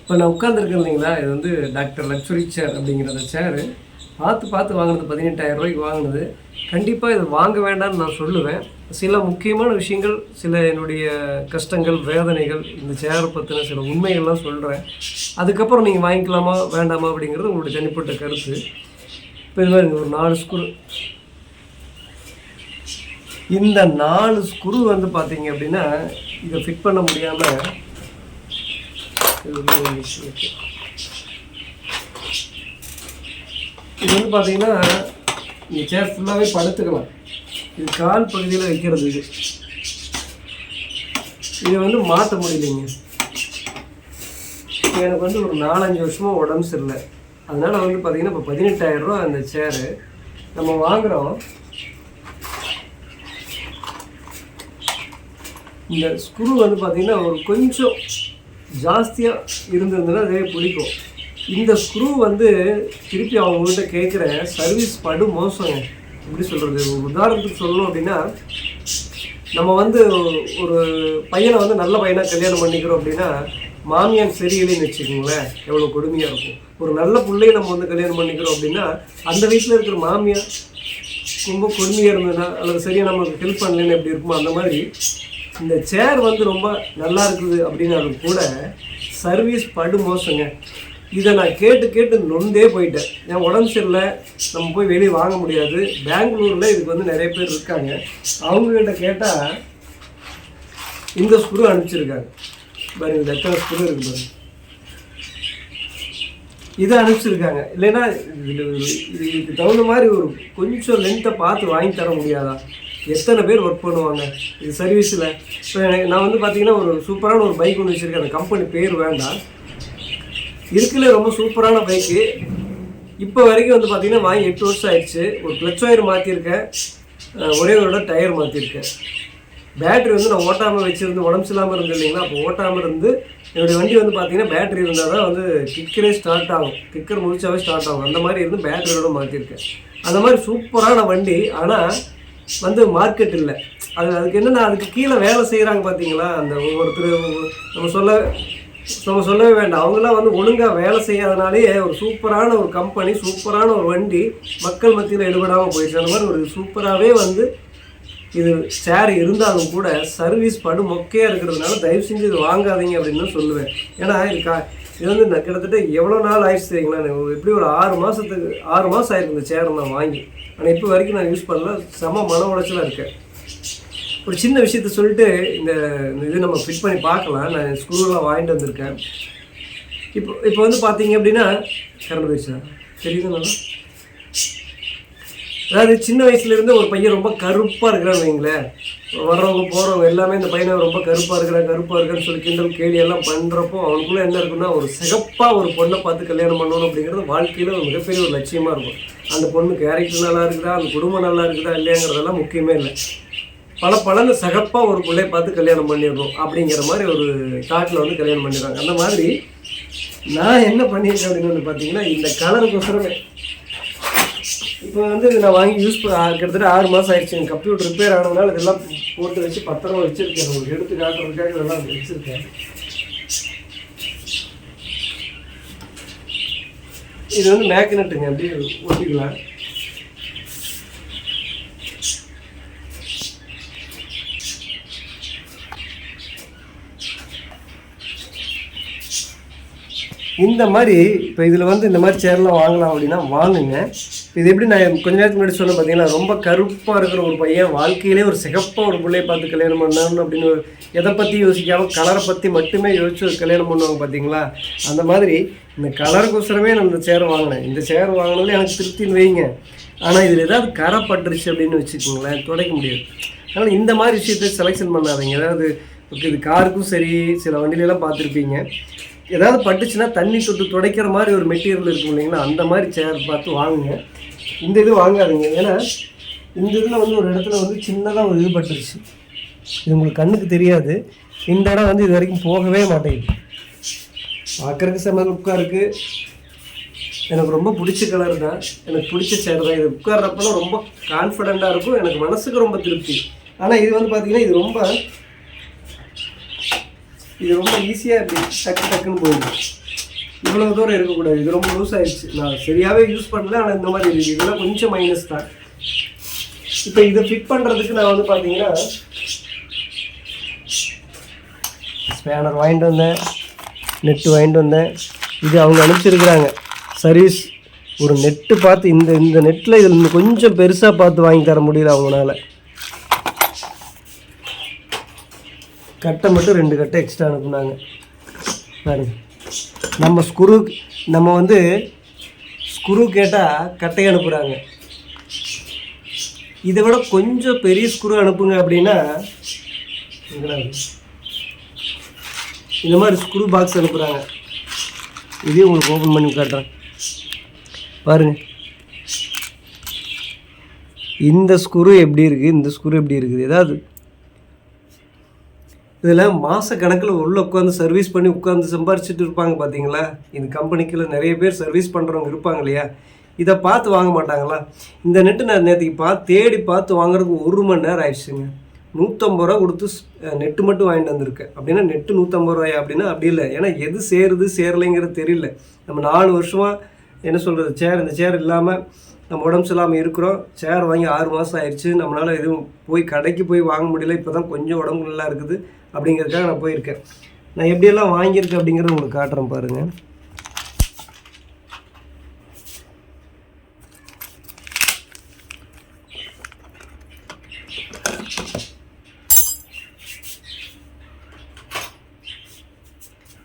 இப்போ நான் உட்காந்துருக்கேன் இல்லைங்களா, இது வந்து டாக்டர் லக்ஸுரி சேர் அப்படிங்கிற அந்த சேரு பார்த்து வாங்கினது 18,000 ரூபாய்க்கு வாங்கினது. கண்டிப்பாக இது வாங்க வேண்டாம்னு நான் சொல்லுவேன். சில முக்கியமான விஷயங்கள், சில என்னுடைய கஷ்டங்கள், வேதனைகள், இந்த சேரை பற்றின சில உண்மைகள்லாம் சொல்கிறேன். அதுக்கப்புறம் நீங்கள் வாங்கிக்கலாமா வேண்டாமா அப்படிங்கிறது உங்களுடைய தனிப்பட்ட கருத்து. இப்போ இது மாதிரி ஒரு 4 ஸ்க்ரூ, இந்த 4 ஸ்க்ரூ வந்து பார்த்தீங்க அப்படின்னா இதை ஃபிட் பண்ண முடியாமல் இது வந்து பார்த்தீங்கன்னா இந்த சேர் ஃபுல்லாகவே படுத்துக்கலாம். இது கால் பகுதியில் வைக்கிறது. இதை வந்து மாற்ற முடியலைங்க. எனக்கு வந்து ஒரு 4-5 வருஷமாக உடம்பு சரியில்லை. அதனால் வந்து பார்த்திங்கன்னா இப்போ 18,000 ரூபா அந்த சேரு நம்ம வாங்குகிறோம். இந்த ஸ்க்ரூ வந்து பார்த்திங்கன்னா ஒரு கொஞ்சம் ஜாஸ்தியாக இருந்திருந்ததுன்னா அதே பிடிக்கும். இந்த ஸ்க்ரூ வந்து திருப்பி அவங்கள்ட்ட கேட்குற சர்வீஸ் படு மோசங்க. எப்படி சொல்கிறது, உதாரணத்துக்கு சொல்லணும் அப்படின்னா, நம்ம வந்து ஒரு பையனை வந்து நல்ல பையனாக கல்யாணம் பண்ணிக்கிறோம் அப்படின்னா மாமியார் சரியில்லைன்னு வச்சுக்கோங்களேன், எவ்வளோ கொடுமையாக இருக்கும். ஒரு நல்ல பிள்ளையை நம்ம வந்து கல்யாணம் பண்ணிக்கிறோம் அப்படின்னா அந்த வீட்டில் இருக்கிற மாமியார் ரொம்ப கொடுமையாக இருந்ததுன்னா அல்லது சரியாக நமக்கு ஹெல்ப் பண்ணலன்னு எப்படி இருக்குமோ அந்த மாதிரி இந்த சேர் வந்து ரொம்ப நல்லா இருக்குது அப்படின்னாலும் கூட சர்வீஸ் படு மோசங்க. இதை நான் கேட்டு நொந்தே போயிட்டேன். என் உடம்பு சரியில்லை, நம்ம போய் வெளியே வாங்க முடியாது. பெங்களூரில் இதுக்கு வந்து நிறைய பேர் இருக்காங்க. அவங்கக்கிட்ட கேட்டால் இந்த ஸ்க்ரூ அனுப்பிச்சிருக்காங்க பாருங்க. இந்த எத்தனை ஸ்க்ரூ இருக்குது பாருங்க, இதை அனுப்பிச்சிருக்காங்க. இல்லைன்னா இதுக்கு தகுந்த மாதிரி ஒரு கொஞ்சம் லென்த்தை பார்த்து வாங்கி தர முடியாதா? எத்தனை பேர் ஒர்க் பண்ணுவாங்க இது சர்வீஸில்? இப்போ நான் வந்து பார்த்திங்கன்னா ஒரு சூப்பரான ஒரு பைக் ஒன்று வச்சுருக்கேன். அந்த கம்பெனி பேர் வேண்டாம், இருக்குல்ல ரொம்ப சூப்பரான பைக்கு. இப்போ வரைக்கும் வந்து பார்த்திங்கன்னா வாங்கி 8 வருஷம் ஆயிடுச்சு. ஒரு கிளச் ஒயர் மாற்றிருக்கேன், ஒரே ஒரு டயர் மாற்றிருக்கேன். பேட்ரி வந்து நான் ஓட்டாமல் வச்சுருந்து உடம்பு இல்லாமல் இருந்து இல்லைங்களா, அப்போ ஓட்டாமல் இருந்து என்னுடைய வண்டி வந்து பார்த்திங்கன்னா பேட்ரி இருந்தால் தான் வந்து கிக்கரே ஸ்டார்ட் ஆகும், கிக்கர் முடிச்சாவே ஸ்டார்ட் ஆகும். அந்த மாதிரி இருந்து பேட்டரியோட மாற்றிருக்கேன். அந்த மாதிரி சூப்பரான வண்டி. ஆனால் வந்து மார்க்கெட் இல்லை. அதுக்கு என்னென்னா, அதுக்கு கீழே வேலை செய்கிறாங்க பார்த்தீங்களா, அந்த ஒவ்வொருத்தர் நம்ம சொல்லவே வேண்டாம். அவங்களாம் வந்து ஒழுங்காக வேலை செய்யாதனாலே ஒரு சூப்பரான ஒரு கம்பெனி, சூப்பரான ஒரு வண்டி மக்கள் மத்தியில் எடுபடாமல் போயிடுச்சு. அந்த மாதிரி ஒரு சூப்பராகவே வந்து இது சேர் இருந்தாலும் கூட சர்வீஸ் படு மொக்கையாக இருக்கிறதுனால தயவு செஞ்சு இது வாங்காதீங்க அப்படின்னு தான் சொல்லுவேன். ஏன்னா இது வந்து நான் கிட்டத்தட்ட எவ்வளோ நாள் ஆயிடுச்சு தெரியுங்களா, எப்படி ஒரு 6 மாதம் ஆயிருக்கு இந்த சேரை நான் வாங்கி. ஆனால் இப்போ வரைக்கும் நான் யூஸ் பண்ணல. செம மன உளைச்சலாக இருக்கேன். ஒரு சின்ன விஷயத்த சொல்லிட்டு இந்த இது நம்ம ஃபிட் பண்ணி பார்க்கலாம். நான் ஸ்க்ரூலாம் வாங்கிட்டு வந்திருக்கேன். இப்போ வந்து பார்த்தீங்க அப்படின்னா கரண்ட் போயிடுச்சா தெரியுதுங்களா? அதாவது சின்ன வயசுலேருந்து ஒரு பையன் ரொம்ப கருப்பாக இருக்கிறான்னு வைங்களேன், வர்றவங்க போகிறவங்க எல்லாமே இந்த பையனை ரொம்ப கருப்பாக இருக்கிறான்னு சொல்லி கிண்டல் கேலி எல்லாம் பண்ணுறப்போ அவனுக்குள்ளே என்ன இருக்குன்னா, ஒரு சிகப்பாக ஒரு பொண்ணை பார்த்து கல்யாணம் பண்ணணும் அப்படிங்கிறது வாழ்க்கையில் ஒரு மிகப்பெரிய ஒரு லட்சியமாக இருக்கும். அந்த பொண்ணு கேரக்டர் நல்லா இருக்குதா, அந்த குடும்பம் நல்லா இருக்குதா இல்லையாங்கிறதெல்லாம் முக்கியமே இல்லை. பலன்னு சிகப்பாக ஒரு பிள்ளையை பார்த்து கல்யாணம் பண்ணிடணும் அப்படிங்கிற மாதிரி ஒரு தாட்டில் வந்து கல்யாணம் பண்ணிடுறாங்க. அந்த மாதிரி நான் என்ன பண்ணியிருக்கேன் அப்படின்னு வந்து பார்த்தீங்கன்னா, இந்த கலருக்கோசரமே இப்போ வந்து நான் வாங்கி யூஸ் கிட்டத்தட்ட 6 மாதம் ஆயிடுச்சு. என் கம்ப்யூட்டர் ரிப்பேர் ஆனதுனால இதெல்லாம் போட்டு வச்சு பத்திரமா வச்சுருக்கேன். உங்களுக்கு எடுத்து காட்டுறதுக்காக இதெல்லாம் வச்சுருக்கேன். இது வந்து மேக்னெட்டுங்க, அப்படியே ஒட்டிக்கலாம். இந்த மாதிரி இப்போ இதில் வந்து இந்த மாதிரி சேர்லாம் வாங்கலாம் அப்படின்னா வாங்குங்க. இது எப்படி நான் கொஞ்ச நேரத்துக்கு முன்னாடி சொன்னேன் பார்த்தீங்களா, ரொம்ப கருப்பாக இருக்கிற ஒரு பையன் வாழ்க்கையிலே ஒரு சிகப்பாக ஒரு பிள்ளையை பார்த்து கல்யாணம் பண்ணணும் அப்படின்னு எதை பற்றி யோசிக்காமல் கலரை பற்றி மட்டுமே யோசிச்சு கல்யாணம் பண்ணுவாங்க பார்த்தீங்களா. அந்த மாதிரி இந்த கலருக்கோசரமே நான் இந்த சேர் வாங்கினேன். இந்த சேர் வாங்கினதுல எனக்கு திருப்தின்னு வைங்க. ஆனால் இதில் ஏதாவது கரை பட்டுருச்சு அப்படின்னு வச்சுக்கோங்களேன், துடைக்க முடியாது. அதனால் இந்த மாதிரி விஷயத்தை செலெக்ஷன் பண்ணாதீங்க. அதாவது இது காருக்கும் சரி, சில வண்டியிலலாம் பார்த்துருப்பீங்க, ஏதாவது பட்டுச்சுன்னா தண்ணி தொட்டு துடைக்கிற மாதிரி ஒரு மெட்டீரியல் இருக்கும் இல்லைங்களா, அந்த மாதிரி சேர் பார்த்து வாங்குங்க. இந்த இது வாங்காதீங்க. ஏன்னா இந்த இதில் வந்து ஒரு இடத்துல வந்து சின்னதாக ஒரு இது பட்டுருச்சு. இது உங்களுக்கு கண்ணுக்கு தெரியாது. இந்த இடம் வந்து இது வரைக்கும் போகவே மாட்டேங்குது. பார்க்குறதுக்கு செம்ம லுக்காக இருக்குது. எனக்கு ரொம்ப பிடிச்ச கலர் தான், எனக்கு பிடிச்ச சேர் தான். இது உட்கார்றப்பெல்லாம் ரொம்ப கான்ஃபிடெண்ட்டாக இருக்கும், எனக்கு மனசுக்கு ரொம்ப திருப்தி. ஆனால் இது வந்து பார்த்திங்கன்னா இது ரொம்ப இது ரொம்ப ஈஸியாக இப்படி டக்குன்னு போயிடும். இவ்வளோ தூரம் இருக்கக்கூடாது. இது ரொம்ப லூஸ் ஆகிடுச்சு. நான் சரியாகவே யூஸ் பண்ணல, ஆனால் இந்த மாதிரி இருக்குது. இதெல்லாம் கொஞ்சம் மைனஸ் தான். இப்போ இதை ஃபிட் பண்ணுறதுக்கு நான் வந்து பார்த்தீங்கன்னா ஸ்பேனர் வாங்கிட்டு வந்தேன், நெட்டு வாங்கிட்டு வந்தேன். இது அவங்க அனுப்பிச்சிருக்கிறாங்க சர்வீஸ். ஒரு நெட்டு பார்த்து இந்த நெட்டில் இதில் இன்னும் கொஞ்சம் பெருசாக பார்த்து வாங்கி தர முடியல அவங்களால. கட்டை மட்டும் 2 கட்டை எக்ஸ்ட்ரா அனுப்புனாங்க பாருங்க. நம்ம வந்து ஸ்க்ரூ கேட்டால் கட்டை அனுப்புகிறாங்க. இதை விட கொஞ்சம் பெரிய ஸ்க்ரூ அனுப்புங்க அப்படின்னா இந்த மாதிரி ஸ்க்ரூ பாக்ஸ் அனுப்புகிறாங்க. இதையும் உங்களுக்கு ஓப்பன் பண்ணி காட்டுறேன் பாருங்கள். இந்த ஸ்க்ரூ எப்படி இருக்குது, இந்த ஸ்க்ரூ எப்படி இருக்குது. ஏதாவது இதில் மாத கணக்கில் உள்ள உட்காந்து சர்வீஸ் பண்ணி உட்காந்து சம்பாரிச்சிட்டு இருப்பாங்க பார்த்தீங்களா. இந்த கம்பெனிக்குள்ள நிறைய பேர் சர்வீஸ் பண்ணுறவங்க இருப்பாங்க இல்லையா. இதை பார்த்து வாங்க மாட்டாங்களா. இந்த நெட்டு நான் நேற்றுக்கு தேடி பார்த்து வாங்குறதுக்கு 1 மணி நேரம் ஆயிடுச்சுங்க. 150 ரூபா கொடுத்து நெட்டு மட்டும் வாங்கிட்டு வந்திருக்கேன். அப்படின்னா நெட்டு 150 ரூபாயா அப்படின்னா அப்படி இல்லை. ஏன்னா எது சேரலைங்கிறது தெரியல. நம்ம 4 வருஷமாக என்ன சொல்கிறது, இந்த சேர் இல்லாமல் நம்ம உடம்பு சரியில்லாமல் இருக்கிறோம். சேர் வாங்கி 6 மாதம் ஆயிடுச்சு. நம்மளால் எதுவும் கடைக்கு போய் வாங்க முடியல. இப்போ தான் கொஞ்சம் உடம்பு நல்லா இருக்குது அப்படிங்கிறதுக்காக நான் போயிருக்கேன். நான் எப்படியெல்லாம் வாங்கியிருக்கேன் அப்படிங்கிறத உங்களுக்கு காட்டுறேன் பாருங்கள்.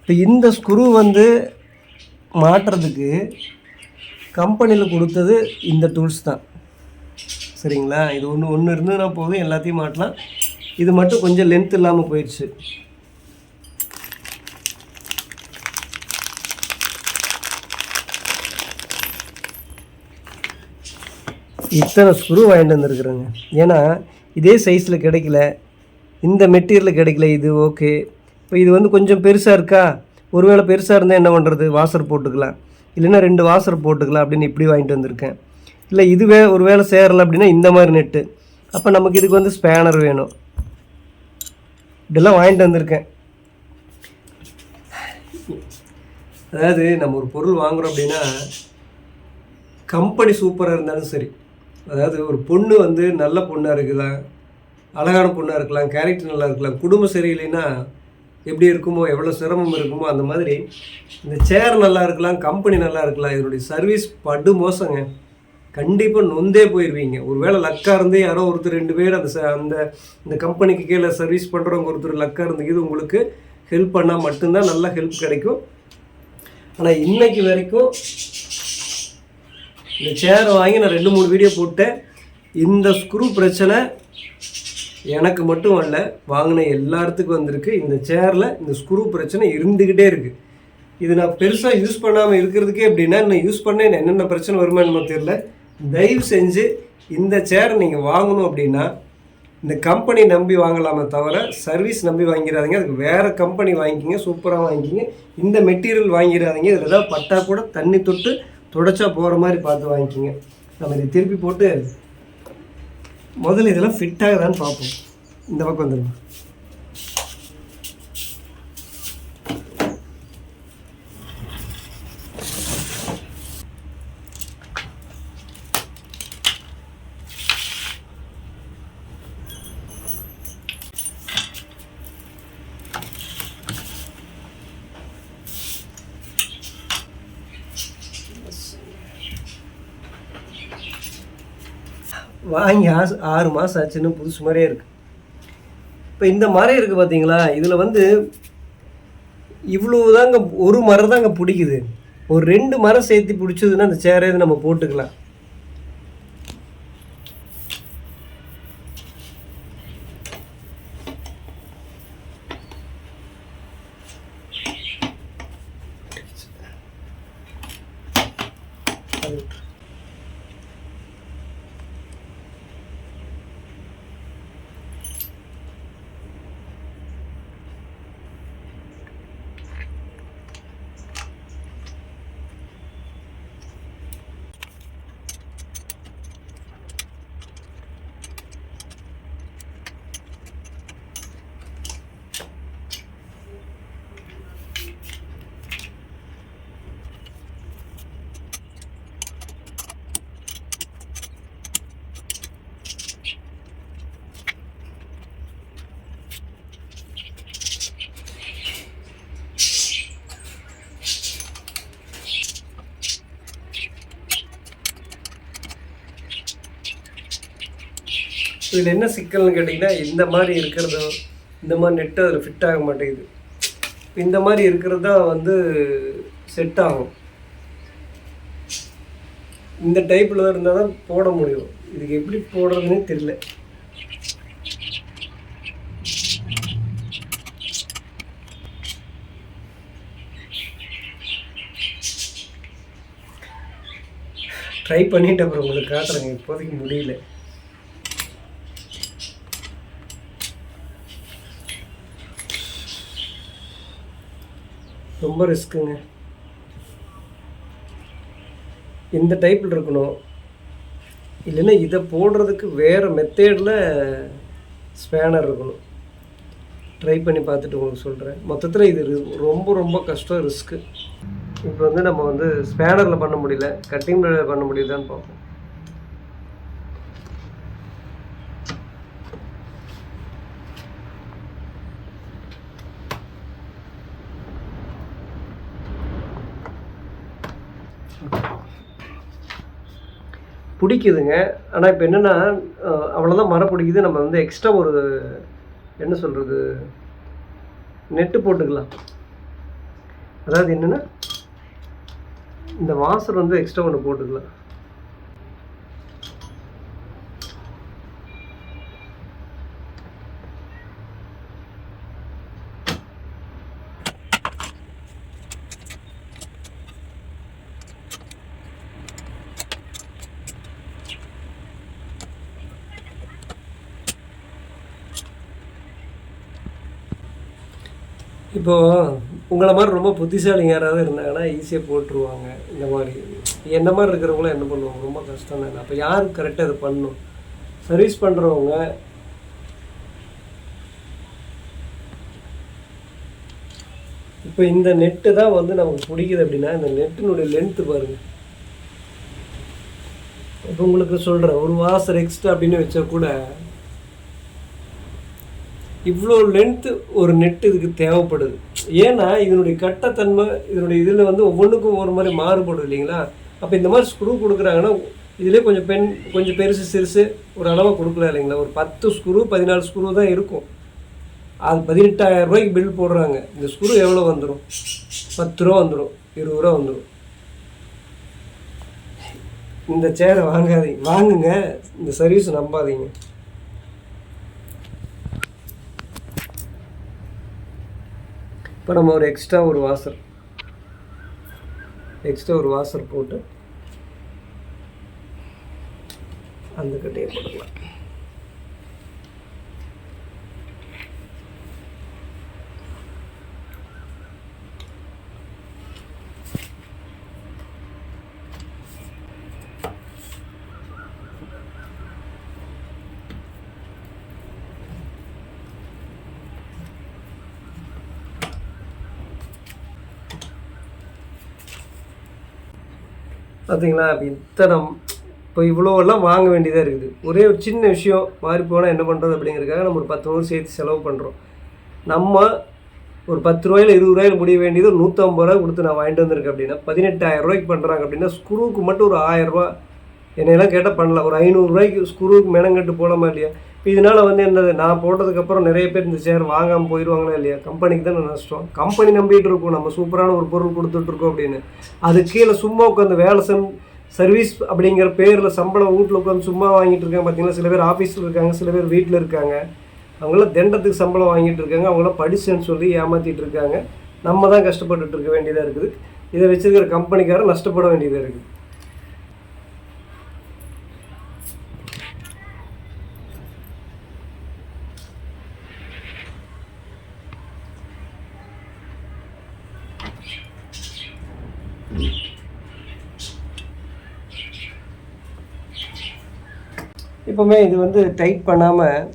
இப்போ இந்த ஸ்க்ரூ வந்து மாட்டுறதுக்கு கம்பெனியில் கொடுத்தது இந்த டூல்ஸ் தான், சரிங்களா. இது ஒன்று இருந்ததுன்னா போதும், எல்லாத்தையும் மாட்டலாம். இது மட்டும் கொஞ்சம் லென்த் இல்லாமல் போயிடுச்சு. இத்தனை ஸ்க்ரூ வாங்கிட்டு வந்துருக்குறேங்க. ஏன்னா இதே சைஸில் கிடைக்கல, இந்த மெட்டீரியலில் கிடைக்கல. இது ஓகே. இப்போ இது வந்து கொஞ்சம் பெருசாக இருக்கா, ஒருவேளை பெருசாக இருந்தால் என்ன பண்ணுறது, வாசர் போட்டுக்கலாம், இல்லைன்னா 2 வாசர் போட்டுக்கலாம் அப்படின்னு இப்படி வாங்கிட்டு வந்திருக்கேன். இல்லை இதுவே ஒரு வேளை சேரலை அப்படின்னா இந்த மாதிரி நெட்டு. அப்போ நமக்கு இதுக்கு வந்து ஸ்பேனர் வேணும். இதெல்லாம் வாங்கிட்டு வந்திருக்கேன். அதாவது நம்ம ஒரு பொருள் வாங்குகிறோம் அப்படின்னா கம்பெனி சூப்பராக இருந்தாலும் சரி, அதாவது ஒரு பொண்ணு வந்து நல்ல பொண்ணாக இருக்கலாம், அழகான பொண்ணாக இருக்கலாம், கேரக்டர் நல்லா இருக்கலாம், குடும்பம் சரியில்லைன்னா எப்படி இருக்குமோ, எவ்வளோ சிரமம் இருக்குமோ அந்த மாதிரி இந்த சேர் நல்லா இருக்கலாம், கம்பெனி நல்லா இருக்கலாம், இதனுடைய சர்வீஸ் படு மோசங்க. கண்டிப்பாக நொந்தே போயிடுவீங்க. ஒரு வேளை லக்காக இருந்து யாரோ ஒருத்தர் 2 பேர் இந்த கம்பெனிக்கு கீழே சர்வீஸ் பண்ணுறவங்க ஒருத்தர் லக்காக இருந்துக்கிது உங்களுக்கு ஹெல்ப் பண்ணால் மட்டும்தான் நல்ல ஹெல்ப் கிடைக்கும். ஆனால் இன்னைக்கு வரைக்கும் இந்த சேரை வாங்கி நான் 2-3 வீடியோ போட்டேன். இந்த ஸ்க்ரூ பிரச்சனை எனக்கு மட்டும் அல்ல, வாங்கின எல்லாத்துக்கும் வந்திருக்கு. இந்த சேரில் இந்த ஸ்க்ரூ பிரச்சனை இருந்துக்கிட்டே இருக்குது. இது நான் பெருசாக யூஸ் பண்ணாமல் இருக்கிறதுக்கே அப்படின்னா இன்னும் யூஸ் பண்ண என்னென்ன பிரச்சனை வருமானு நமக்கு தெரியல. தயவு செஞ்சு இந்த சேரை நீங்கள் வாங்கணும் அப்படின்னா இந்த கம்பெனி நம்பி வாங்கலாமே தவிர சர்வீஸ் நம்பி வாங்கிடாதீங்க. அதுக்கு வேறு கம்பெனி வாங்கிக்கிங்க, சூப்பராக வாங்கிக்கிங்க. இந்த மெட்டீரியல் வாங்கிடாதீங்க. இதில் ஏதாவது பட்டா கூட தண்ணி தொட்டு தொடச்சா போகிற மாதிரி பார்த்து வாங்கிக்கிங்க. நம்ம இதை திருப்பி போட்டு முதல்ல இதெல்லாம் ஃபிட் ஆகுதான்னு பார்ப்போம். இந்த பக்கம் வந்துடுங்க. வாங்கி 6 மாதம் ஆச்சுன்னு புதுசு மாதிரியே இருக்குது. இப்போ இந்த மரம் இருக்குது பார்த்தீங்களா, இதில் வந்து இவ்வளோ தாங்க, ஒரு மரம் தாங்க பிடிக்குது. ஒரு 2 மரம் சேர்த்து பிடிச்சதுன்னா அந்த சேரை நம்ம போட்டுக்கலாம். இதில் என்ன சிக்கல்னு கேட்டிங்கன்னா இந்த மாதிரி இருக்கிறதோ இந்த மாதிரி நெட்டு அதில் ஃபிட் ஆக மாட்டேங்குது. இந்த மாதிரி இருக்கிறது தான் வந்து செட் ஆகும். இந்த டைப்பில் இருந்தால் தான் போட முடியும். இதுக்கு எப்படி போடுறதுன்னே தெரியல. ட்ரை பண்ணிட்டு அப்புறம் உங்களுக்கு காட்டுறேங்க. இப்போதைக்கு முடியல. ரொம்ப ரிஸ்க்குங்க. இந்த டைப்பில் இருக்கணும். இல்லைன்னா இதை போடுறதுக்கு வேறு மெத்தேடில் ஸ்பேனர் இருக்கணும். ட்ரை பண்ணி பார்த்துட்டு உங்களுக்கு சொல்கிறேன். மொத்தத்தில் இது ரொம்ப ரொம்ப கஷ்டம், ரிஸ்க்கு. இப்போ வந்து நம்ம வந்து ஸ்பேனரில் பண்ண முடியல, கட்டிங்கில் பண்ண முடியுதான்னு பார்ப்போம். பிடிக்குதுங்க. ஆனால் இப்போ என்னென்னா அவ்வளோதான் மரம் பிடிக்குது. நம்ம வந்து எக்ஸ்ட்ரா ஒரு என்ன சொல்கிறது நெட்டு போட்டுக்கலாம். அதாவது என்னென்னா இந்த வாசர் வந்து எக்ஸ்ட்ரா ஒன்று போட்டுக்கலாம். இப்போது உங்களை மாதிரி ரொம்ப புத்திசாலிங்க யாராவது இருந்தாங்கன்னா ஈஸியாக போட்டுருவாங்க. இந்த மாதிரி என்ன மாதிரி இருக்கிறவங்களும் என்ன பண்ணுவாங்க, ரொம்ப கஷ்டம் தானே. அப்போ யார் கரெக்டாக அதை பண்ணணும்? சர்வீஸ் பண்ணுறவங்க இப்போ இந்த நெட்டு தான் வந்து நமக்கு பிடிக்குது அப்படின்னா இந்த நெட்டினுடைய லென்த்து பாருங்கள். இப்போ உங்களுக்கு சொல்கிறேன், ஒரு வாசர் எக்ஸ்ட்ரா அப்படின்னு வச்சா கூட இவ்வளோ லென்த்து ஒரு நெட்டு இதுக்கு தேவைப்படுது. ஏன்னா இதனுடைய கட்டத்தன்மை இதனுடைய இதில் வந்து ஒவ்வொன்றுக்கும் ஒரு மாதிரி மாறுபடும் இல்லைங்களா. அப்போ இந்த மாதிரி ஸ்க்ரூ கொடுக்குறாங்கன்னா இதிலே கொஞ்சம் பெருசு சிறுசு ஒரு அளவாக கொடுக்கலாம் இல்லைங்களா. ஒரு 10 ஸ்க்ரூ 14 ஸ்க்ரூ தான் இருக்கும். அது 18,000 ரூபாய்க்கு பில் போடுறாங்க. இந்த ஸ்க்ரூ எவ்வளோ வந்துடும்? 10 ரூபா வந்துடும், 20 ரூபா வந்துடும். இந்த சேரை வாங்காதீங்க, வாங்குங்க. இந்த சர்வீஸ் நம்பாதீங்க. இப்போ நம்ம ஒரு எக்ஸ்ட்ரா ஒரு வாசர் போட்டு அந்த கட்டையை போட்டுக்கலாம். பார்த்தீங்களா? அப்போ இப்போ இவ்வளோலாம் வாங்க வேண்டியதாக இருக்குது. ஒரே ஒரு சின்ன விஷயம் மாறி போனால் என்ன பண்ணுறது அப்படிங்கிறதுக்காக நம்ம ஒரு 10 ரூபா சேர்த்து செலவு பண்ணுறோம். நம்ம ஒரு 10 ரூபாயில் 20 ரூபாயில் முடிய வேண்டியது ஒரு 150 ரூபா கொடுத்து நான் வாங்கிட்டு வந்திருக்கேன் அப்படின்னா 18,000 ரூபாய்க்கு பண்ணுறாங்க அப்படின்னா ஸ்க்ரூவுக்கு மட்டும் ஒரு 1000 ரூபா என்னையெல்லாம் கேட்டால் பண்ணலாம். ஒரு 500 ரூபாய்க்கு ஸ்க்ரூவுக்கு மெனங்கட்டு போகலாமா இல்லையா? இப்போ இதனால் வந்து என்னது, நான் போட்டதுக்கப்புறம் நிறைய பேர் இந்த சேர் வாங்காமல் போயிடுவாங்களா இல்லையா? கம்பெனிக்கு தான் நஷ்டம். கம்பெனி நம்பிட்டு இருக்கோம் நம்ம சூப்பரான ஒரு பொருள் கொடுத்துட்ருக்கோம் அப்படின்னு. அது கீழே சும்மா உட்காந்து வேலை சர்வீஸ் அப்படிங்கிற பேரில் சம்பளம் வீட்டில் உட்காந்து சும்மா வாங்கிட்டு இருக்காங்க. பார்த்தீங்கன்னா சில பேர் ஆஃபீஸில் இருக்காங்க, சில பேர் வீட்டில் இருக்காங்க. அவங்களாம் தண்டத்துக்கு சம்பளம் வாங்கிட்டு இருக்காங்க. அவங்களாம் படிச்சுன்னு சொல்லி ஏமாற்றிட்டு இருக்காங்க. நம்ம தான் கஷ்டப்பட்டுட்டு இருக்க வேண்டியதாக இருக்குது. இதை வச்சுருக்கிற கம்பெனிக்காரர் நஷ்டப்பட வேண்டியதாக இருக்குது. இப்போவுமே இது வந்து டைட் பண்ணாமல்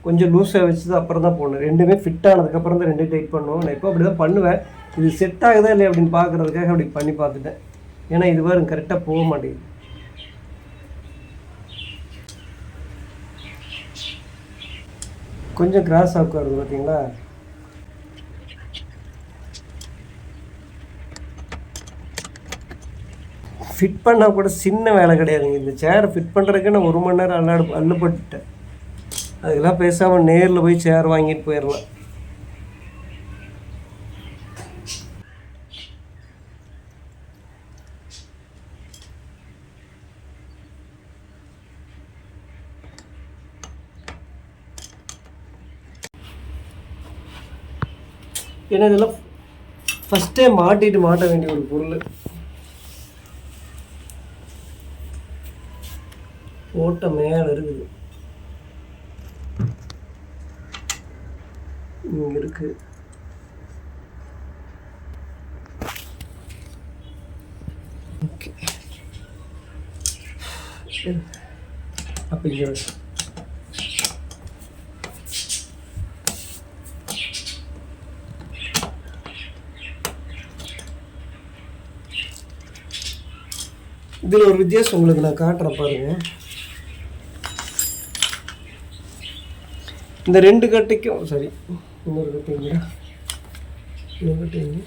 கொஞ்சம் லூஸாக வச்சு தான் அப்புறம் தான் போடணும். ரெண்டுமே ஃபிட் ஆனதுக்கப்புறம் தான் ரெண்டும் டைட் பண்ணுவோம். நான் இப்போ அப்படி தான் பண்ணுவேன். இது செட் ஆகுதா இல்லை அப்படின்னு பார்க்குறதுக்காக அப்படி பண்ணி பார்த்துட்டேன். ஏன்னா இது வரும் கரெக்டாக போக மாட்டேங்குது. கொஞ்சம் கிராஸ் ஆக்கு வருது பார்த்தீங்களா? ஃபிட் பண்ணால் கூட சின்ன வேலை கிடையாதுங்க. இந்த சேரை ஃபிட் பண்ணுறதுக்கு நான் 1 மணி நேரம் அள்ளுப்பட்டுட்டேன். அதுக்கெல்லாம் பேசாமல் நேரில் போய் சேர் வாங்கிட்டு போயிடலாம். ஏன்னா இதெல்லாம் ஃபஸ்ட்டே மாட்ட வேண்டிய ஒரு பொருள். ஓட்ட மேலே இருக்குது, இங்கே இருக்கு. ஓகே, அப்போ இங்கே இதில் ஒரு வித்தியாசம் உங்களுக்கு நான் காட்டுறேன் பாருங்கள். இந்த 2 கட்டைக்கும் சரி, இன்னொரு கட்டைங்க, இன்னொரு கட்டைங்க.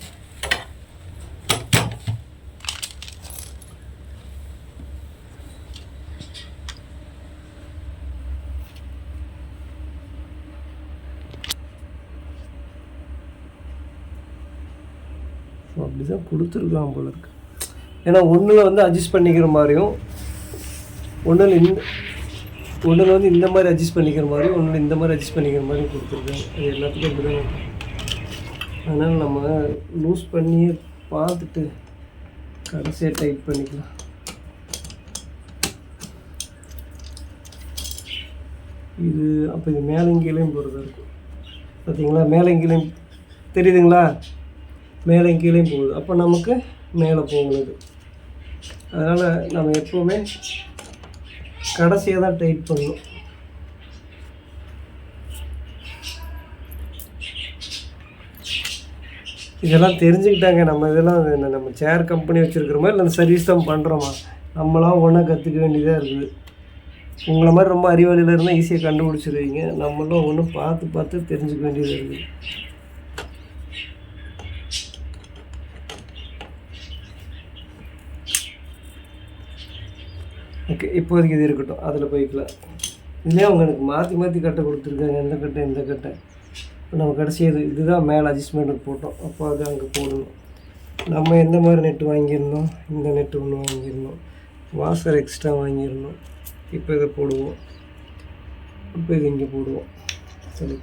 அப்படிதான் கொடுத்துருக்கான் போல இருக்கு. ஏன்னா ஒன்றில் வந்து அட்ஜஸ்ட் பண்ணிக்கிற மாதிரியும், ஒன்றில் வந்து இந்த மாதிரி அட்ஜஸ்ட் பண்ணிக்கிற மாதிரியும், ஒன்றில் இந்த மாதிரி அட்ஜஸ்ட் பண்ணிக்கிற மாதிரியும் கொடுத்துருக்காங்க. அது எல்லாத்துக்கும் இப்படி தான். அதனால் நம்ம லூஸ் பண்ணி பார்த்துட்டு கடைசியாக டைட் பண்ணிக்கலாம். இது அப்போ இது மேலங்கீழையும் போகிறதா இருக்கும். பார்த்தீங்களா, மேலங்கீழையும் தெரியுதுங்களா, மேலங்கீழையும் போகுது. அப்போ நமக்கு மேலே போகணுது. அதனால் நம்ம எப்போவுமே கடைசியாக தான் டைட் பண்ணணும். இதெல்லாம் தெரிஞ்சுக்கிட்டாங்க. நம்ம இதெல்லாம் நம்ம சேர் கம்பெனி வச்சுருக்கிறோமா இல்லை அந்த சர்வீஸ் தான் பண்ணுறோமா, நம்மளாம் ஒன்றா கற்றுக்க வேண்டியதாக இருக்குது. உங்களை மாதிரி ரொம்ப அறிவாளியில் இருந்தால் ஈஸியாக கண்டுபிடிச்சிருவீங்க. நம்மளும் ஒன்று பார்த்து தெரிஞ்சுக்க வேண்டியதாக இருக்குது. ஓகே, இப்போதைக்கு இது இருக்கட்டும், அதில் போய்க்கலாம். இதுலேயே அவங்க எனக்கு மாற்றி கட்டை கொடுத்துருக்காங்க, எந்த கட்டை இந்த கட்டை. இப்போ நம்ம கடைசியாக இதுதான் மேலே அட்ஜஸ்ட்மெண்ட்டுக்கு போட்டோம். அப்போ அது அங்கே போடணும். நம்ம எந்த மாதிரி நெட்டு வாங்கியிருந்தோம், இந்த நெட்டு ஒன்று வாங்கியிருந்தோம், வாசர் எக்ஸ்ட்ரா வாங்கியிருந்தோம். இப்போ இதை போடுவோம், இப்போ இது இங்கே போடுவோம். தள்ளி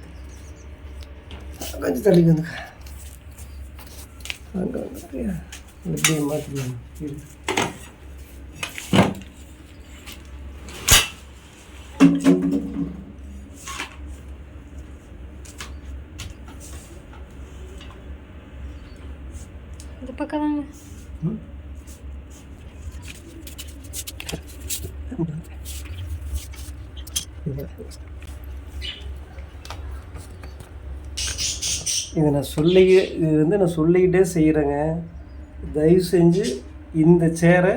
கொஞ்சம் தள்ளி வந்து அங்கே வந்து எப்படியே மாற்றிக்கலாம். இந்த பக்கம் தாங்க. இதை நான் சொல்லிக்கிட்டே செய்கிறேங்க. தயவு செஞ்சு இந்த சேரை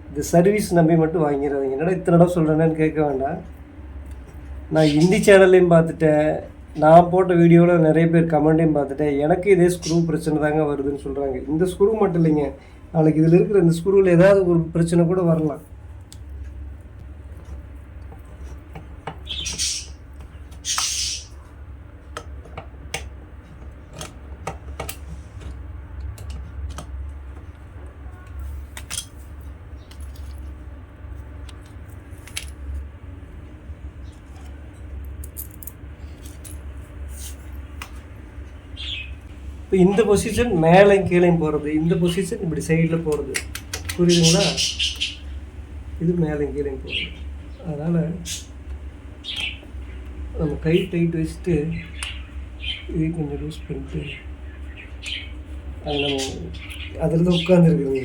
இந்த சர்வீஸ் நம்பி மட்டும் வாங்கிடுறாங்க. என்னடா இத்தனை இடம் சொல்கிறேன்னு கேட்க வேண்டாம். நான் ஹிந்தி சேனல்லையும் பார்த்துட்டேன், நான் போட்ட வீடியோவில் நிறைய பேர் கமெண்ட்டையும் பார்த்துட்டேன். எனக்கு இதே ஸ்க்ரூ பிரச்சனை தாங்க வருதுன்னு சொல்கிறாங்க. இந்த ஸ்க்ரூ மட்டும் இல்லைங்க, நாளைக்கு இதில் இருக்கிற இந்த ஸ்க்ரூவில் ஏதாவது ஒரு பிரச்சனை கூட வரலாம். இப்போ இந்த பொசிஷன் மேலே கீழேயும் போகிறது, இந்த பொசிஷன் இப்படி சைடில் போகிறது, புரியுதுங்களா? இது மேலே கீழேயும் போகிறது. அதனால் நம்ம கை டைட் வச்சுட்டு இது கொஞ்சம் லூஸ் பண்ணிட்டு அது நம்ம அதில் தான் உட்காந்துருக்குதுங்க.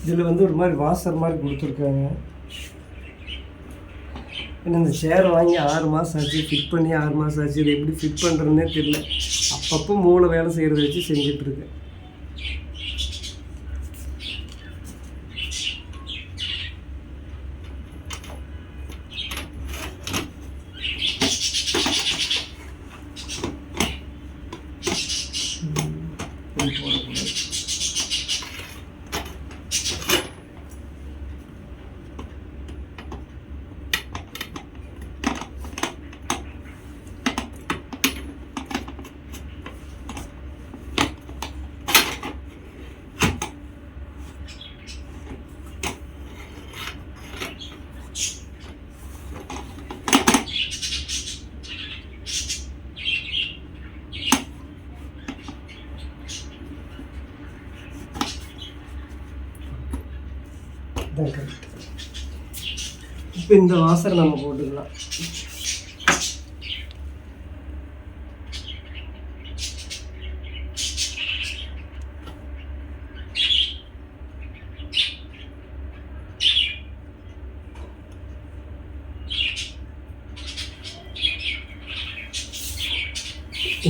இதில் வந்து ஒரு மாதிரி வாசர் மாதிரி கொடுத்துருக்காங்க. ஏன்னா இந்த சேர் வாங்கி 6 மாதம் ஆச்சு, ஃபிட் பண்ணி 6 மாதம் ஆச்சு. இது எப்படி ஃபிட் பண்ணுறதுனே தெரியல. அப்பப்போ மூளை வேலை செய்கிறத வச்சு செஞ்சிட்ருக்கேன். இப்படி போடக்கூடாது. இப்போ இந்த வாசரை நம்ம போட்டுக்கலாம்.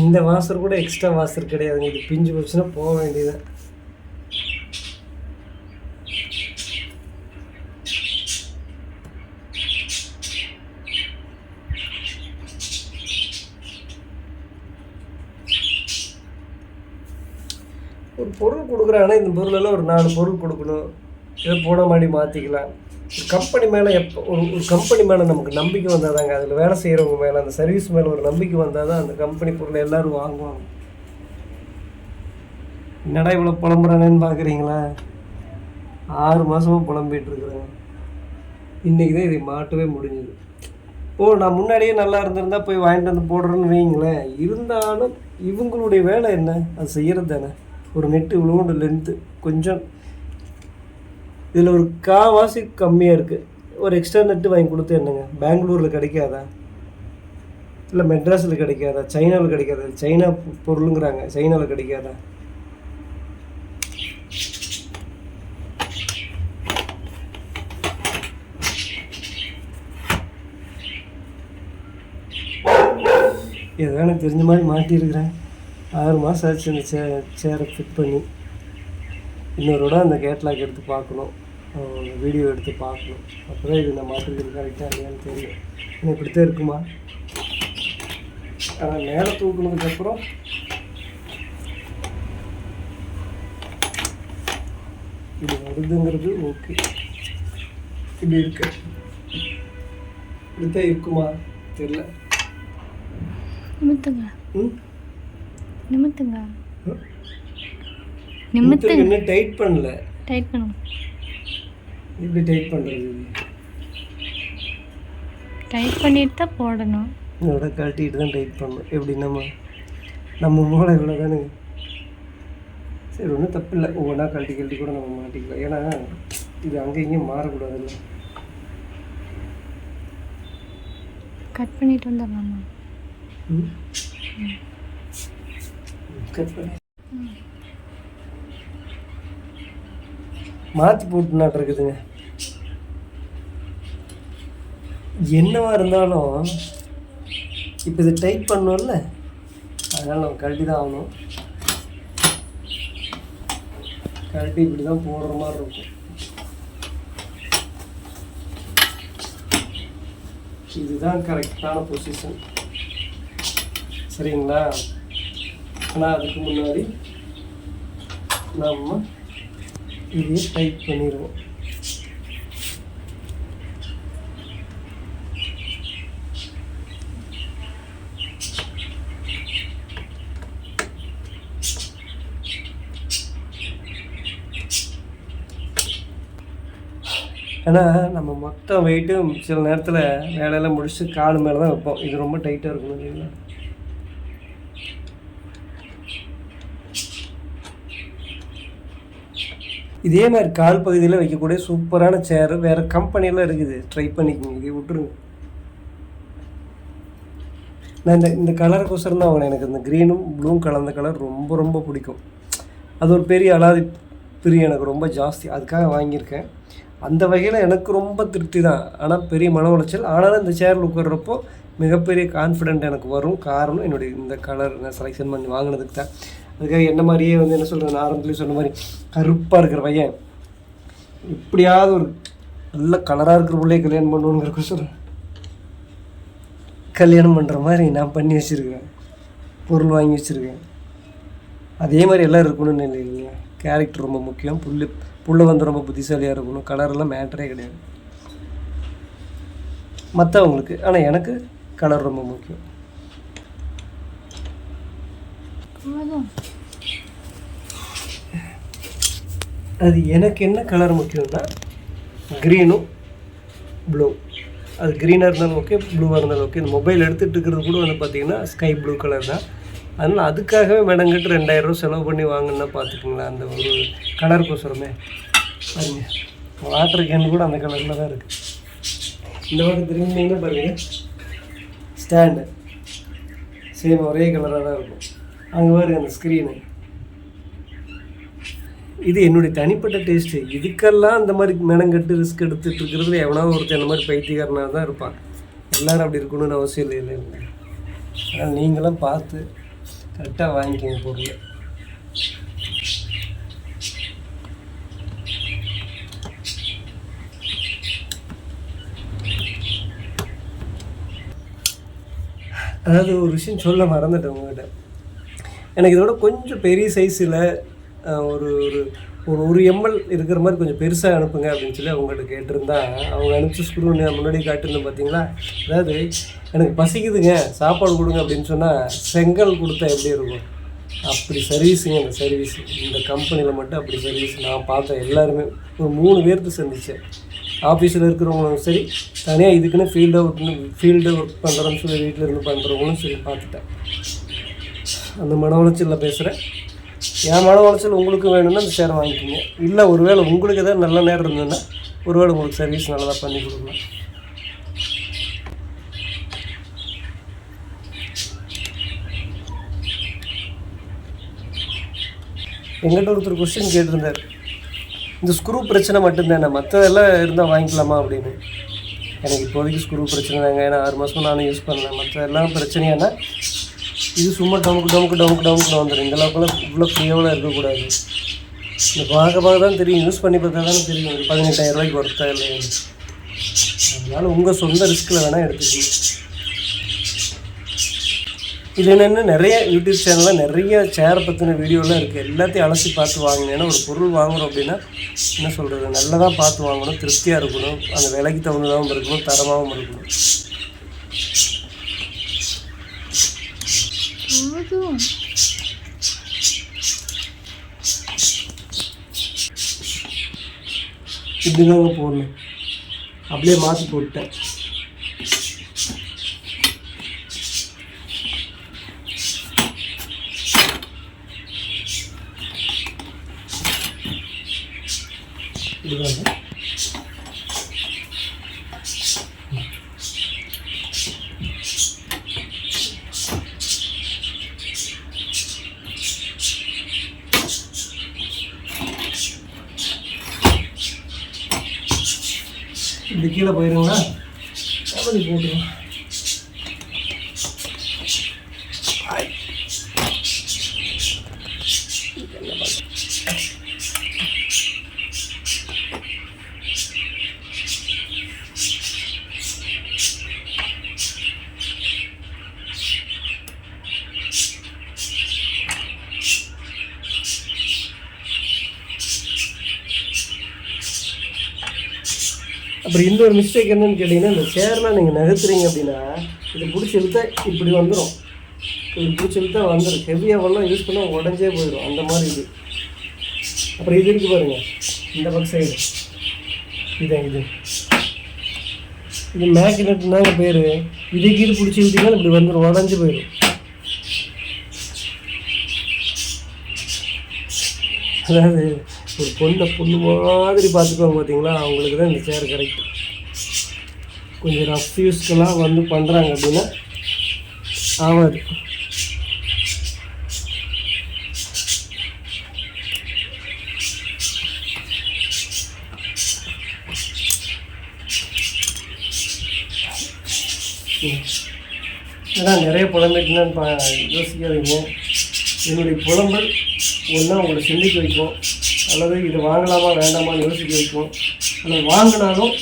இந்த வாசர் கூட எக்ஸ்ட்ரா வாசர் கிடையாதுங்க, இது பிஞ்சு போச்சுன்னா போக வேண்டியதுதான். ஒரு பொருள் கொடுக்குறாங்கன்னா இந்த பொருளெல்லாம் ஒரு 4 பொருள் கொடுக்கணும், இதை போன மாதிரி மாற்றிக்கலாம். ஒரு கம்பெனி மேலே ஒரு கம்பெனி மேலே நமக்கு நம்பிக்கை வந்தால் தாங்க, அதில் வேலை செய்கிறவங்க மேலே, அந்த சர்வீஸ் மேலே ஒரு நம்பிக்கை வந்தால் தான் அந்த கம்பெனி பொருளை எல்லோரும் வாங்குவாங்க. என்னடா இவ்வளோ புலம்புறானேன்னு பார்க்குறீங்களா? 6 மாதமாக புலம்பிகிட்ருக்குறேன். இன்றைக்கி தான் இதை மாட்டவே முடிஞ்சுது. நான் முன்னாடியே நல்லா இருந்திருந்தால் போய் வாங்கிட்டு வந்து போடுறேன்னு வைங்களேன். இருந்தாலும் இவங்களுடைய வேலை என்ன, அது செய்கிறது தானே. ஒரு நெட்டு இவ்வளோண்டு லென்த்து கொஞ்சம், இதில் ஒரு காவாசி கம்மியாக இருக்குது. ஒரு எக்ஸ்ட்ரா நெட்டு வாங்கி கொடுத்து என்னங்க, பெங்களூரில் கிடைக்காதா, இல்லை மெட்ராஸில் கிடைக்காதா, சைனாவில் கிடைக்காதா? சைனா பொருளுங்கிறாங்க, சைனாவில் கிடைக்காதா? ஏதோ எனக்கு தெரிஞ்ச மாதிரி மாட்டியிருக்கிறேன். 6 மாதம் ஆச்சு அந்த சேரை ஃபிட் பண்ணி. இன்னொருட அந்த கேட்லாக் எடுத்து பார்க்கணும், வீடியோ எடுத்து பார்க்கணும். அப்போ தான் இது நான் மாட்டிருக்கிறது கரெக்டாக இல்லையான்னு தெரியும். இன்னும் இப்படித்தான் இருக்குமா? ஆனால் மேலே தூக்குனதுக்கப்புறம் இது வருதுங்கிறது ஓகே. இப்படி இருக்கு, இப்படித்தான் இருக்குமா தெரியல. நிமித்துங்க நிமித்துங்க நிமித்துங்க. இன்னும் டைட் பண்ணல. டைட் பண்ணுங்க. இப்படி டைட் பண்ணுறது, டைட் பண்ணிட்டு தான் போடணும். இதோட கழட்டிட்டு தான் டைட் பண்ணணும். எப்படி நம்ம மூளை இவ்வளோ தானுங்க. சரி, ஒன்றும் தப்பு இல்லை. ஒவ்வொன்றா கழட்டி கூட நம்ம மாட்டிக்கலாம். ஏன்னா இது அங்கே இங்கேயும் மாறக்கூடாதுல்ல. கட் பண்ணிட்டு வந்துடலாமா? கட் பண்ணி மாற்றி போட்டுனாட்டு இருக்குதுங்க. என்னவா இருந்தாலும் இப்போ இது டைட் பண்ணோம்ல, அதனால் நம்ம கழட்டி தான் ஆகணும். கழட்டி இப்படி தான் போடுற மாதிரி இருக்கும். இதுதான் கரெக்டான பொசிஷன், சரிங்களா? ஆனால் அதுக்கு முன்னாடி நம்ம இதையே டைட் பண்ணிடுவோம். ஏன்னா நம்ம மொத்தம் வெயிட்டும் சில நேரத்தில் வேலையெல்லாம் முடிச்சுட்டு கால் மேலே தான் வைப்போம். இது ரொம்ப டைட்டாக இருக்கணும் இல்லைங்களா? இதே மாதிரி கால் பகுதியில் வைக்கக்கூடிய சூப்பரான சேரு வேறு கம்பெனியெல்லாம் இருக்குது, ட்ரை பண்ணிக்கோங்க. இதை விட்டுருங்க. நான் இந்த கலருக்கோசரம் தான் வாங்கினேன். எனக்கு இந்த க்ரீனும் ப்ளூவும் கலந்த கலர் ரொம்ப ரொம்ப பிடிக்கும். அது ஒரு பெரிய அலாதி பிரியம் எனக்கு ரொம்ப ஜாஸ்தி, அதுக்காக வாங்கியிருக்கேன். அந்த வகையில் எனக்கு ரொம்ப திருப்தி தான். ஆனால் பெரிய மன உளைச்சல். ஆனாலும் இந்த சேரில் உட்கார்றப்போ மிகப்பெரிய கான்ஃபிடென்ட் எனக்கு வரும். காரணம் என்னுடைய இந்த கலர் நான் செலெக்ஷன் பண்ணி வாங்கினதுக்கு தான். அதுக்காக என்ன மாதிரியே என்ன சொல்கிறது, நான் ஆரம்பத்துலேயே சொன்ன மாதிரி கருப்பாக இருக்கிற பையன் இப்படியாவது ஒரு நல்ல கலராக இருக்கிற பிள்ளைய கல்யாணம் பண்ணுவோங்கிறக்க சொல்கிறேன். கல்யாணம் பண்ணுற மாதிரி நான் பண்ணி வச்சுருக்கேன், பொருள் வாங்கி வச்சுருக்கேன். அதே மாதிரி எல்லாம் இருக்கணும்னு இல்லைங்க. கேரக்டர் ரொம்ப முக்கியம். புள்ள வந்து ரொம்ப புத்திசாலியாக இருக்கணும். கலரெல்லாம் மேட்டரே கிடையாது மற்றவங்களுக்கு. ஆனால் எனக்கு கலர் ரொம்ப முக்கியம். அது எனக்கு என்ன கலர் முக்கியம்னா க்ரீனும் ப்ளூ. அது க்ரீனாக இருந்தாலும் ஓகே, ப்ளூவாக இருந்தாலும் ஓகே. இந்த மொபைல் எடுத்துகிட்டு இருக்கிறது கூட வந்து பார்த்திங்கன்னா ஸ்கை ப்ளூ கலர் தான். அதனால் அதுக்காகவே மெனங்கிட்டு 2000 ரூபா செலவு பண்ணி வாங்கினா பார்த்துக்குங்களேன். அந்த ஒரு கலருக்கோசரமே பாருங்க, வாட்டர் கேன் கூட அந்த கலரில் தான் இருக்குது. இந்த பக்கம் திரும்பிங்கன்னா பாருங்கள், ஸ்டாண்டு சேம் ஒரே கலராக தான் இருக்கும். அங்கே பாருங்க அந்த ஸ்க்ரீனு. இது என்னுடைய தனிப்பட்ட டேஸ்ட்டு. இதுக்கெல்லாம் அந்த மாதிரி மெனங்கட்டு ரிஸ்க் எடுத்துகிட்டு இருக்கிறதுல எவனா ஒருத்தர் அந்த மாதிரி பைத்தியக்காரனாக தான் இருப்பான். எல்லோரும் அப்படி இருக்கணும்னு அவசியம் இல்லை. அதனால் நீங்களும் பார்த்து கரெக்டாக வாங்கிக்கோங்க பொருள். அதாவது ஒரு விஷயம் சொல்ல மறந்துட்டேன் உங்கள்கிட்ட. எனக்கு இதோட கொஞ்சம் பெரிய சைஸில் ஒரு ஒரு 1 ml இருக்கிற மாதிரி கொஞ்சம் பெருசாக அனுப்புங்க அப்படின்னு சொல்லி அவங்கள்ட்ட கேட்டிருந்தா, அவங்க அனுப்பிச்சி ஸ்க்ரூ நான் முன்னாடி காட்டியிருந்தேன் பார்த்தீங்களா. அதாவது எனக்கு பசிக்குதுங்க சாப்பாடு கொடுங்க அப்படின்னு சொன்னால் செங்கல் கொடுத்தா எப்படி இருக்கும் அப்படி சர்வீஸுங்க. அந்த சர்வீஸ் இந்த கம்பெனியில் மட்டும் அப்படி சர்வீஸ் நான் பார்த்தேன். எல்லாருமே ஒரு 3 பேர்த்து சந்தித்தேன். ஆஃபீஸில் இருக்கிறவங்களும் சரி, தனியாக இதுக்குன்னு ஃபீல்டு ஒர்க் பண்ணுறோன்னு சொல்லி வீட்டில் இருந்து பண்ணுறவங்களும் சரி பார்த்துட்டேன். அந்த மன உளைச்சலில் பேசுகிறேன். என் மன உளைச்சல் உங்களுக்கு வேணும்னா அந்த சேரை வாங்கிக்கிங்க. இல்லை ஒருவேளை உங்களுக்கு எதாவது நல்ல நேரம் இருந்ததுன்னா ஒருவேளை உங்களுக்கு சர்வீஸ் நல்லதாக பண்ணி கொடுக்கலாம். எங்கிட்ட ஒருத்தர் கொஸ்டின் கேட்டிருந்தார், இந்த ஸ்க்ரூ பிரச்சனை மட்டும்தானே, மற்றதெல்லாம் இருந்தால் வாங்கிக்கலாமா அப்படின்னு. எனக்கு இப்போதைக்கு ஸ்க்ரூ பிரச்சனை தாங்க. ஏன்னா 6 மாதமாக நானும் யூஸ் பண்ணேன். மற்ற எல்லாம் பிரச்சனையானா இது சும்மா டமுக்கு வந்துடும். இந்த அளவுக்குலாம் இவ்வளோ ஃப்ரீயாவெலாம் இருக்கக்கூடாது. இந்த பார்க்க தான் தெரியும், யூஸ் பண்ணி பார்த்தா தானே தெரியும் ஒரு 18,000 ரூபாய்க்கு ஒர்த்தா இல்லைன்னு. அதனால் உங்கள் சொந்த ரிஸ்கில் வேணால் எடுத்துக்கணும். இது என்னென்ன நிறைய யூடியூப் சேனலில் நிறைய சேரை பற்றின வீடியோலாம் இருக்குது. எல்லாத்தையும் அலசி பார்த்து வாங்கணும். ஏன்னா ஒரு பொருள் வாங்குகிறோம் அப்படின்னா என்ன சொல்கிறது, நல்லதாக பார்த்து வாங்கணும், திருப்தியாக இருக்கணும், அந்த விலைக்கு தகுந்ததாகவும் இருக்கணும், தரமாகவும் இருக்கணும். இப்படிதாங்க போடணும். அப்படியே மாற்றி போட்டேன். இதுதாங்க இப்படி கீழே போயிருங்களா, அப்படி போட்டுருவோம். அப்புறம் இன்னொரு மிஸ்டேக் என்னன்னு கேட்டிங்கன்னா, இந்த சேர்லாம் நீங்கள் நகர்த்துறீங்க அப்படின்னா இது பிடிச்சி இழுத்தா இப்படி வந்துடும். இது பிடிச்சி இழுத்தா வந்துடும். ஹெவியாகலாம் யூஸ் பண்ணால் உடஞ்சே போயிடும். அந்த மாதிரி இது. அப்புறம் இது இருக்குது பாருங்கள், இந்த பக்கம் சைடு இது மேக்னெட்னாங்க பேர். இதுக்கு இது பிடிச்சி இழுத்திங்கன்னா இப்படி வந்துடும், உடஞ்சி போயிடும். அதாவது ஒரு பொண்ணு மாதிரி பார்த்துக்குவாங்க பார்த்தீங்களா, அவங்களுக்கு தான் இந்த சேர் கரெக்டு. கொஞ்சம் ரஃப் யூஸ்க்கெல்லாம் வந்து பண்ணுறாங்க அப்படின்னா ஆகாது. ஏன்னா நிறைய புலம்பிட்டுன்னு யோசிக்காதீங்க. என்னுடைய புலம்பல் ஒன்றா உங்களை சிந்திக்க வைக்கும், அல்லது இதை வாங்கலாமா வேண்டாமான்னு யோசிக்க வைக்கும். அல்லது வாங்கினாலும்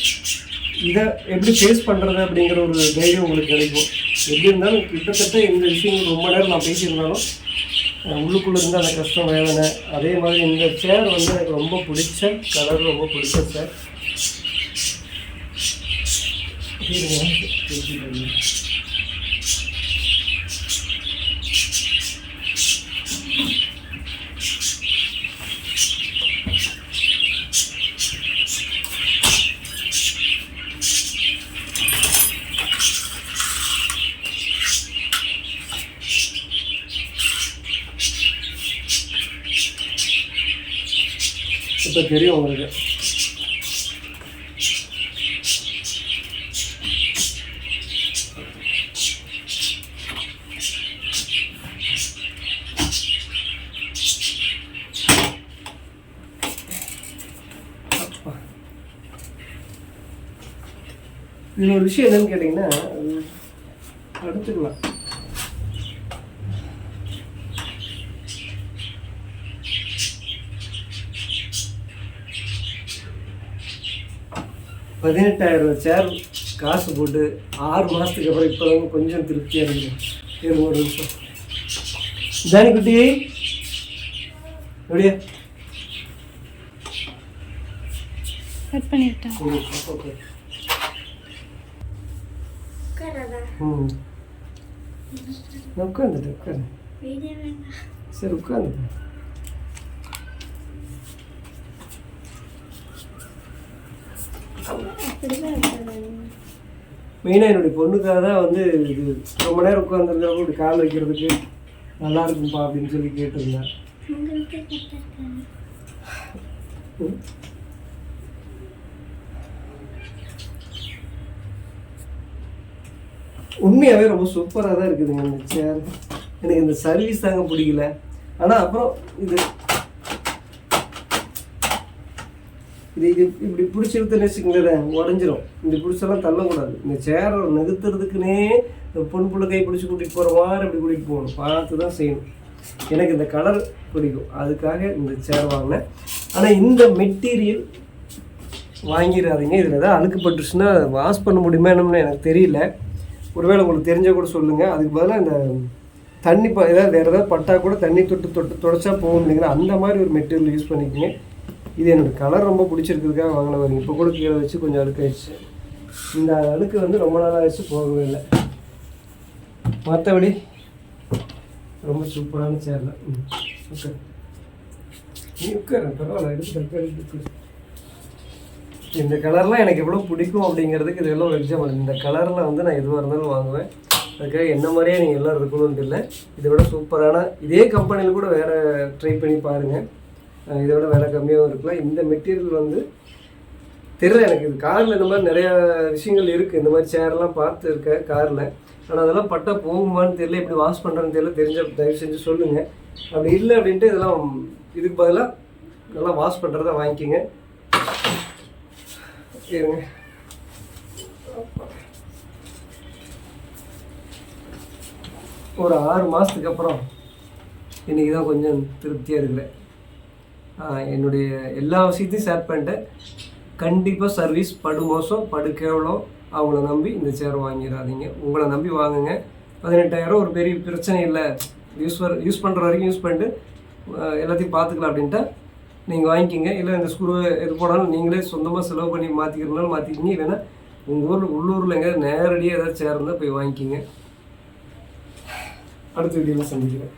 இதை எப்படி ஃபேஸ் பண்ணுறது அப்படிங்கிற ஒரு தைரியம் உங்களுக்கு கிடைக்கும். எப்படி இருந்தாலும் கிட்டத்தட்ட இந்த விஷயங்கள் ரொம்ப நேரம் நான் பேசியிருந்தாலும் உள்ளுக்குள்ளே இருந்து அந்த கஷ்டம் வேதனை. அதே மாதிரி இந்த சேர் வந்து எனக்கு ரொம்ப பிடிச்ச கலர், ரொம்ப பிடிச்ச சேர். இப்போ தெரியும் உங்களுக்கு. இன்னொரு விஷயம் என்னன்னு கேட்டிங்கன்னா, அடுத்துக்கலாம். $18,000 சேர் காசு போட்டு 6 மாதத்துக்கு அப்புறம் இப்போ தான் கொஞ்சம் திருப்தியாக இருக்குது. இருங்க ஒரு நிமிஷம். ஜானி குட்டி எப்படியா கட் பண்ணிட்டா? ஓகே. உட்காந்துட்டு உட்காந்து. சரி உட்காந்து. மெயினாக என்னுடைய பொண்ணுக்காக தான் வந்து இது ரொம்ப நேரம் உட்காந்துருக்கிறப்ப இப்படி கால் வைக்கிறதுக்கு நல்லா இருக்கும்பா அப்படின்னு சொல்லி கேட்டிருந்தேன். உண்மையாகவே ரொம்ப சூப்பராக தான் இருக்குதுங்க இந்த சேர். எனக்கு இந்த சர்வீஸ் தாங்க பிடிக்கல. ஆனால் அப்புறம் இது இது இப்படி பிடிச்சிருத்துன்னு வச்சுக்கங்களேன், உடஞ்சிரும். இப்படி பிடிச்செல்லாம் தள்ளக்கூடாது. இந்த சேரை நிறுத்துறதுக்குன்னே பொண்ணு பிள்ளை கை பிடிச்சி கூட்டிகிட்டு போகிற மாதிரி இப்படி கூட்டிகிட்டு போகணும். பார்த்து தான் செய்யணும். எனக்கு இந்த கலர் பிடிக்கும், அதுக்காக இந்த சேர் வாங்கினேன். ஆனால் இந்த மெட்டீரியல் வாங்கிடாதீங்க. இதில் ஏதாவது அழுக்குப்பட்டுச்சுன்னா வாஷ் பண்ண முடியுமா என்னன்னு எனக்கு தெரியல. ஒருவேளை உங்களுக்கு தெரிஞ்சால் கூட சொல்லுங்கள். அதுக்கு பதிலாக இந்த தண்ணி ஏதாவது வேறு ஏதாவது பட்டா கூட தண்ணி தொடச்சா போகும் இல்லைங்களா, அந்த மாதிரி ஒரு மெட்டீரியல் யூஸ் பண்ணிக்கோங்க. இது என்னோடய கலர் ரொம்ப பிடிச்சிருக்கிறதுக்காக வாங்கின வரீங்க. இப்போ கூட கீழே வச்சு கொஞ்சம் அழுக்காயிடுச்சு. இந்த அழுக்கு வந்து ரொம்ப நாளாக ஆயிடுச்சு, போகவே இல்லை. மற்றபடி ரொம்ப சூப்பரான சேர் தான். ஓகே, நீ உட்காரு, பரவாயில்ல, எடுத்து. இந்த கலர்லாம் எனக்கு எவ்வளோ பிடிக்கும் அப்படிங்கிறதுக்கு இது எல்லாம் ஒரு எக்ஸாம்பிள். இந்த கலரில் வந்து நான் எதுவாக இருந்தாலும் வாங்குவேன். அதுக்காக என்ன மாதிரியே நீங்கள் எல்லோரும் இருக்கணும்னு இல்லை. இதை விட சூப்பரான இதே கம்பெனியில் கூட வேறு ட்ரை பண்ணி பாருங்கள். இதை விட விலை கம்மியாகவும் இருக்கலாம். இந்த மெட்டீரியல் வந்து தெரியல எனக்கு. இது காரில் இந்த மாதிரி நிறையா விஷயங்கள் இருக்குது. இந்த மாதிரி சேர்லாம் பார்த்து இருக்கேன் காரில். ஆனால் அதெல்லாம் பட்டா போகுமான்னு தெரியல, எப்படி வாஷ் பண்ணுறேன்னு தெரியல. தெரிஞ்ச தயவு செஞ்சு சொல்லுங்கள். அப்படி இல்லை அப்படின்ட்டு இதெல்லாம் இதுக்கு பதிலாக நல்லா வாஷ் பண்ணுறதா வாங்கிக்கிங்க. இருங்க, ஒரு 6 மாதத்துக்கு அப்புறம் இன்றைக்கி தான் கொஞ்சம் திருப்தியாக இருக்கிறேன். என்னுடைய எல்லா விஷயத்தையும் ஷேர் பண்ணிட்டேன். கண்டிப்பாக சர்வீஸ் படுமோசம் படுக்கேவலம் அவங்கள நம்பி இந்த சேர் வாங்கிடாதீங்க. உங்களை நம்பி வாங்குங்க. 18,000 ஒரு பெரிய பிரச்சனை இல்லை. யூஸ் பண்ணுற வரைக்கும் யூஸ் பண்ணிட்டு எல்லாத்தையும் பார்த்துக்கலாம் அப்படின்ட்டா நீங்கள் வாங்கிக்கிங்க. இல்லை இந்த ஸ்க்ரூ எது போனாலும் நீங்களே சொந்தமாக செலவு பண்ணி மாற்றிக்கிறனாலும் மாற்றிக்கிங்க. இல்லைன்னா உங்கள் உள்ளூரில் எங்கேயாவது நேரடியாக ஏதாவது சேர் இருந்தால் போய் வாங்கிக்கிங்க. அடுத்த வீடியோவில் சந்திக்கிறேன்.